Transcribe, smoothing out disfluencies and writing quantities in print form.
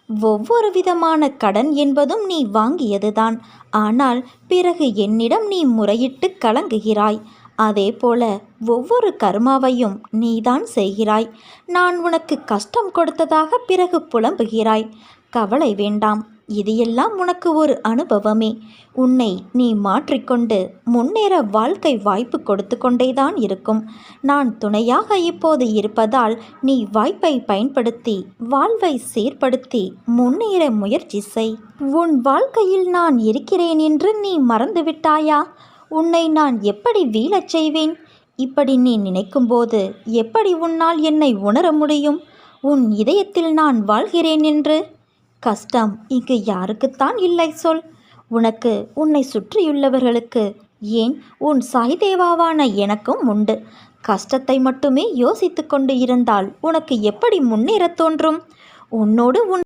ஒவ்வொரு விதமான கடன் என்பதும் நீ வாங்கியதுதான். ஆனால் பிறகு என்னிடம் நீ முறையிட்டு கலங்குகிறாய். அதேபோல ஒவ்வொரு கர்மாவையும் நீதான் செய்கிறாய். நான் உனக்கு கஷ்டம் கொடுத்ததாக பிறகு புலம்புகிறாய். கவலை வேண்டாம், இது எல்லாம் உனக்கு ஒரு அனுபவமே. உன்னை நீ மாற்றிக்கொண்டு முன்னேற வாழ்க்கை வாய்ப்பு கொடுத்து கொண்டேதான் இருக்கும். நான் துணையாக இப்போது இருப்பதால் நீ வாய்ப்பை பயன்படுத்தி வாழ்வை சீர்படுத்தி முன்னேற முயற்சி செய். உன் வாழ்க்கையில் நான் இருக்கிறேன் என்று நீ மறந்துவிட்டாயா? உன்னை நான் எப்படி வீழச் செய்வேன்? இப்படி நீ நினைக்கும்போது எப்படி உன்னால் என்னை உணர முடியும்? உன் இதயத்தில் நான் வாழ்கிறேன் என்று. கஷ்டம் இங்கு யாருக்குத்தான் இல்லை சொல்? உனக்கு, உன்னை சுற்றியுள்ளவர்களுக்கு, ஏன் உன் சாய்தேவாவான எனக்கும் உண்டு. கஷ்டத்தை மட்டுமே யோசித்து கொண்டு இருந்தால் உனக்கு எப்படி முன்னேறத் தோன்றும்? உன்னோடு உன்